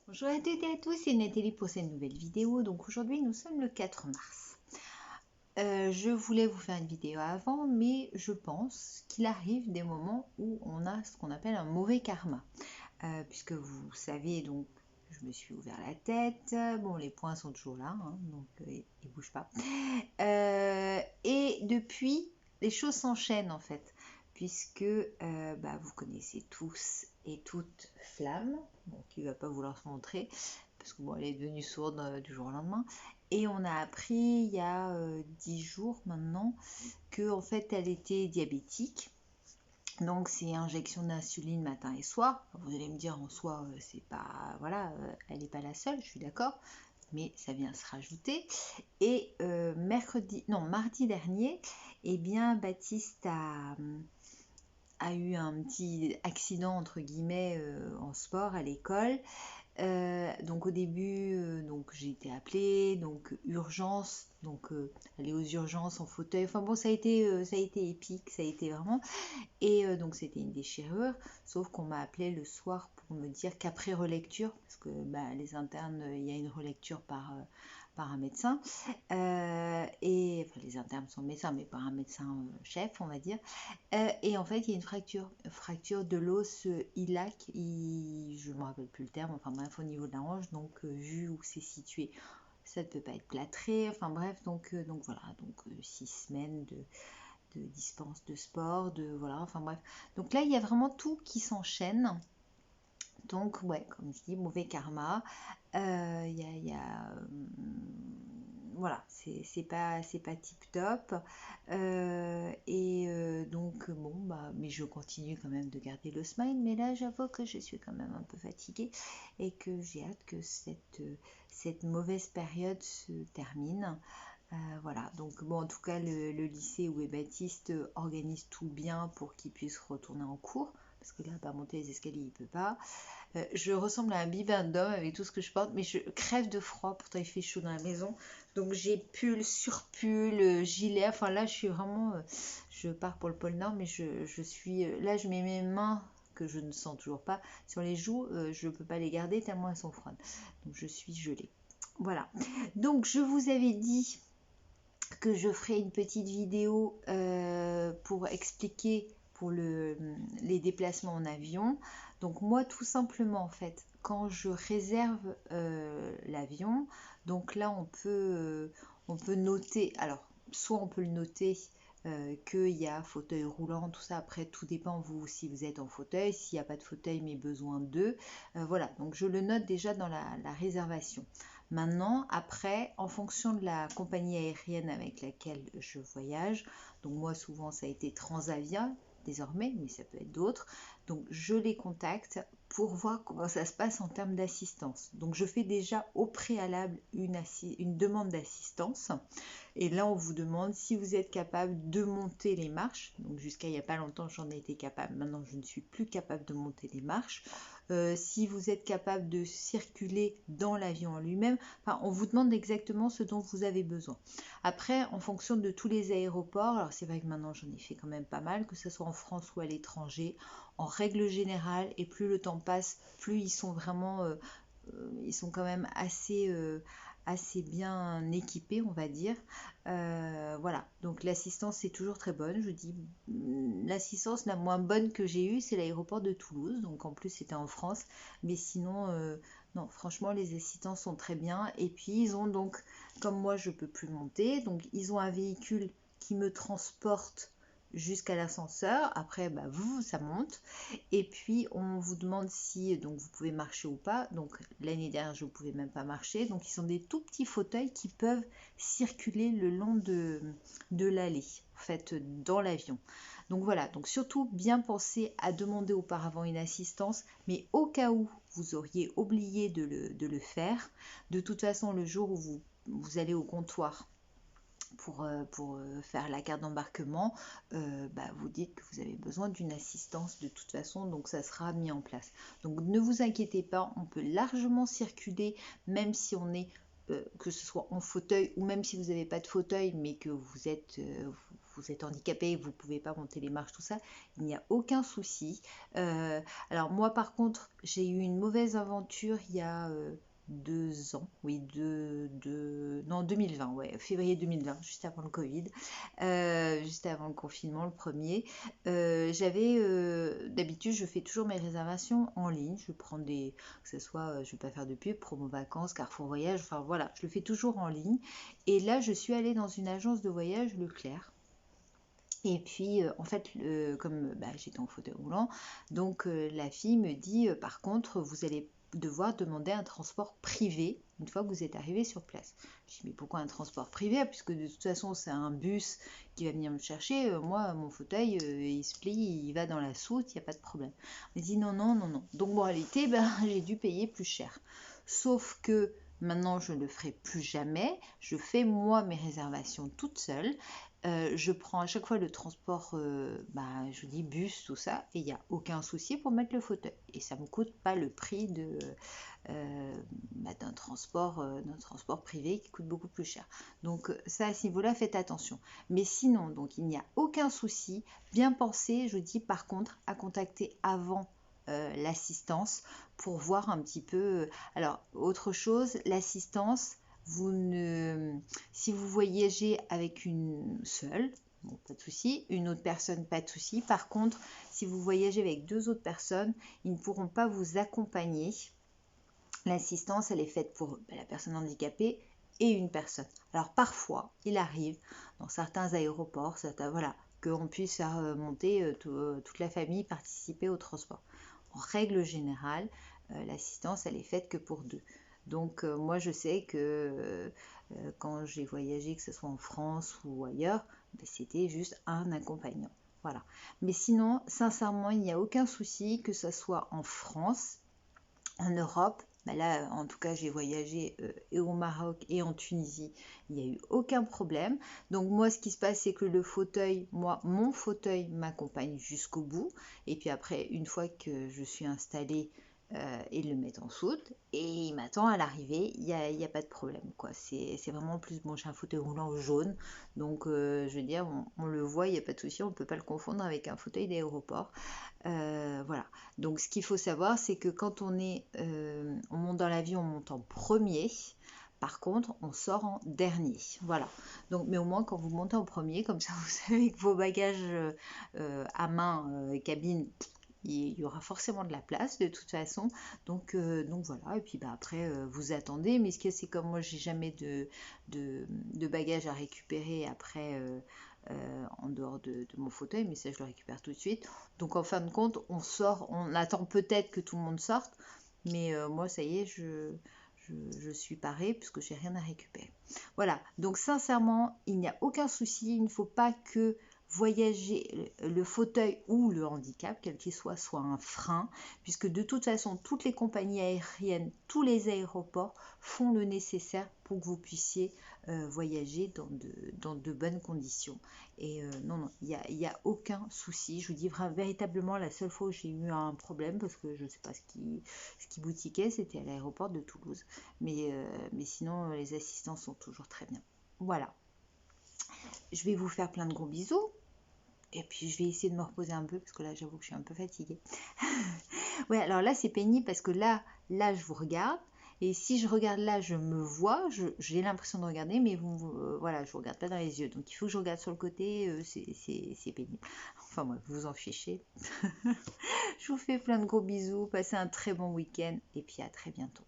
Bonjour à toutes et à tous, c'est Nathalie pour cette nouvelle vidéo. Donc aujourd'hui nous sommes le 4 mars. Je voulais vous faire une vidéo avant, mais je pense qu'il arrive des moments où on a ce qu'on appelle un mauvais karma. Puisque vous savez, donc je me suis ouvert la tête, bon les poings sont toujours là, hein, donc ils ne bougent pas. Et depuis, les choses s'enchaînent en fait, puisque vous connaissez tous et toutes Flamme, bon, qui ne va pas vouloir se montrer, parce que bon, elle est devenue sourde du jour au lendemain. Et on a appris il y a 10 jours maintenant que en fait elle était diabétique. Donc c'est injection d'insuline matin et soir. Vous allez me dire en soi, c'est pas, voilà, elle n'est pas la seule, je suis d'accord, mais ça vient se rajouter. Et mardi dernier, eh bien Baptiste a eu un petit accident entre guillemets en sport à l'école. Donc au début, donc j'ai été appelée, donc urgence, donc aller aux urgences en fauteuil. Enfin bon, ça a été épique, ça a été vraiment. Et donc c'était une déchirure, sauf qu'on m'a appelé le soir pour me dire qu'après relecture, parce que les internes, il y a une relecture par un médecin, et enfin les internes sont médecins, mais par un médecin chef, on va dire. Et en fait, il y a une fracture de l'os iliaque, je ne me rappelle plus le terme, enfin bref, au niveau de la hanche, donc vu où c'est situé, ça ne peut pas être plâtré, enfin bref, donc voilà, donc 6 semaines de dispense de sport, voilà, enfin bref. Donc là, il y a vraiment tout qui s'enchaîne. Donc ouais, comme je dis, mauvais karma. Voilà, c'est pas tip top. Donc bon, mais je continue quand même de garder le smile. Mais là, j'avoue que je suis quand même un peu fatiguée et que j'ai hâte que cette mauvaise période se termine. Voilà, donc bon, en tout cas, le lycée où est Baptiste organise tout bien pour qu'il puisse retourner en cours, parce que là, monter les escaliers, il peut pas. Je ressemble à un bibendum avec tout ce que je porte, mais je crève de froid, pourtant il fait chaud dans la maison. Donc j'ai pull, surpull, gilet, enfin là, je suis vraiment, je pars pour le pôle Nord, mais je suis, là, je mets mes mains que je ne sens toujours pas sur les joues, je ne peux pas les garder tellement elles sont froides. Donc je suis gelée. Voilà. Donc je vous avais dit que je ferai une petite vidéo pour expliquer pour les déplacements en avion. Donc moi tout simplement en fait, quand je réserve l'avion, donc là on peut noter, alors soit on peut le noter qu'il y a fauteuil roulant, tout ça, après tout dépend vous si vous êtes en fauteuil, s'il n'y a pas de fauteuil mais besoin d'eux, voilà, donc je le note déjà dans la réservation. Maintenant, après, en fonction de la compagnie aérienne avec laquelle je voyage, donc moi souvent ça a été Transavia désormais, mais ça peut être d'autres, donc je les contacte pour voir comment ça se passe en termes d'assistance. Donc je fais déjà au préalable une demande d'assistance, et là on vous demande si vous êtes capable de monter les marches. Donc jusqu'à il n'y a pas longtemps j'en ai été capable, maintenant je ne suis plus capable de monter les marches. Si vous êtes capable de circuler dans l'avion en lui-même. Enfin, on vous demande exactement ce dont vous avez besoin. Après, en fonction de tous les aéroports, alors c'est vrai que maintenant j'en ai fait quand même pas mal, que ce soit en France ou à l'étranger, en règle générale, et plus le temps passe, plus ils sont vraiment, ils sont quand même assez bien équipés, on va dire. Voilà, donc l'assistance est toujours très bonne. Je dis, l'assistance la moins bonne que j'ai eue, c'est l'aéroport de Toulouse. Donc en plus, c'était en France. Mais sinon, non, franchement, les assistants sont très bien. Et puis, ils ont donc, comme moi, je peux plus monter. Donc, ils ont un véhicule qui me transporte jusqu'à l'ascenseur. Après, ça monte. Et puis, on vous demande si donc vous pouvez marcher ou pas. Donc, l'année dernière, je ne pouvais même pas marcher. Donc, ils sont des tout petits fauteuils qui peuvent circuler le long de l'allée, en fait, dans l'avion. Donc voilà, donc surtout bien penser à demander auparavant une assistance, mais au cas où vous auriez oublié de le faire, de toute façon, le jour où vous allez au comptoir pour faire la carte d'embarquement, vous dites que vous avez besoin d'une assistance de toute façon, donc ça sera mis en place. Donc ne vous inquiétez pas, on peut largement circuler, même si on est, que ce soit en fauteuil ou même si vous n'avez pas de fauteuil, mais que vous êtes, vous êtes handicapé, vous ne pouvez pas monter les marches, tout ça, il n'y a aucun souci. Alors moi par contre, j'ai eu une mauvaise aventure il y a 2 ans, oui, non 2020, ouais, février 2020, juste avant le Covid, juste avant le confinement, le premier. D'habitude, je fais toujours mes réservations en ligne. Je prends que ce soit, je ne vais pas faire de pub, Promo Vacances, Carrefour Voyage, enfin voilà, je le fais toujours en ligne. Et là, je suis allée dans une agence de voyage, Leclerc. Et puis, en fait, comme j'étais en fauteuil roulant, donc la fille me dit, par contre, vous allez devoir demander un transport privé une fois que vous êtes arrivé sur place. Je dis, mais pourquoi un transport privé? Puisque de toute façon, c'est un bus qui va venir me chercher. Moi, mon fauteuil, il se plie, il va dans la soute, il n'y a pas de problème. Elle dit, non, non, non, non. Donc, en réalité, j'ai dû payer plus cher. Sauf que maintenant, je ne le ferai plus jamais. Je fais moi mes réservations toute seule. Je prends à chaque fois le transport, je dis bus, tout ça, et il n'y a aucun souci pour mettre le fauteuil. Et ça ne me coûte pas le prix d'un transport privé qui coûte beaucoup plus cher. Donc ça, à ce niveau-là, faites attention. Mais sinon, donc il n'y a aucun souci. Bien pensé, je dis par contre, à contacter avant l'assistance pour voir un petit peu. Alors, autre chose, l'assistance. Si vous voyagez avec une seule, bon, pas de souci, une autre personne, pas de souci. Par contre, si vous voyagez avec 2 autres personnes, ils ne pourront pas vous accompagner. L'assistance, elle est faite pour la personne handicapée et une personne. Alors parfois, il arrive dans certains aéroports, qu'on puisse faire monter toute la famille, participer au transport. En règle générale, l'assistance, elle est faite que pour 2. Donc moi je sais que quand j'ai voyagé, que ce soit en France ou ailleurs, c'était juste un accompagnant. Voilà. Mais sinon, sincèrement, il n'y a aucun souci, que ce soit en France, en Europe. Là, en tout cas, j'ai voyagé et au Maroc et en Tunisie, il n'y a eu aucun problème. Donc moi, ce qui se passe, c'est que mon fauteuil m'accompagne jusqu'au bout. Et puis après, une fois que je suis installée, ils le mettent en soute et il m'attend à l'arrivée, il n'y a pas de problème, quoi. C'est vraiment plus, bon, j'ai un fauteuil roulant jaune, donc je veux dire, on le voit, il n'y a pas de souci, on ne peut pas le confondre avec un fauteuil d'aéroport. Voilà, donc ce qu'il faut savoir, c'est que quand on monte dans l'avion, on monte en premier. Par contre, on sort en dernier. Voilà. Donc, mais au moins, quand vous montez en premier, comme ça, vous savez que vos bagages à main, cabine, il y aura forcément de la place de toute façon. Donc voilà. Et puis après, vous attendez. Mais ce qui est, c'est comme moi, j'ai jamais de bagages à récupérer après. En dehors de mon fauteuil, mais ça je le récupère tout de suite. Donc en fin de compte, on attend peut-être que tout le monde sorte, mais moi ça y est, je suis parée puisque j'ai rien à récupérer. Voilà, donc sincèrement, il n'y a aucun souci, il ne faut pas que voyager, le fauteuil ou le handicap, quel qu'il soit un frein, puisque de toute façon, toutes les compagnies aériennes, tous les aéroports font le nécessaire pour que vous puissiez voyager dans de bonnes conditions. Et non, il n'y a aucun souci. Je vous dis véritablement, la seule fois où j'ai eu un problème, parce que je ne sais pas ce qui boutiquait, c'était à l'aéroport de Toulouse. Mais sinon, les assistants sont toujours très bien. Voilà. Je vais vous faire plein de gros bisous. Et puis je vais essayer de me reposer un peu parce que là j'avoue que je suis un peu fatiguée. Ouais, alors là c'est pénible parce que là je vous regarde. Et si je regarde là, je me vois, j'ai l'impression de regarder, mais voilà, je ne vous regarde pas dans les yeux. Donc il faut que je regarde sur le côté, c'est pénible. Enfin moi, vous en fichez. Je vous fais plein de gros bisous, passez un très bon week-end et puis à très bientôt.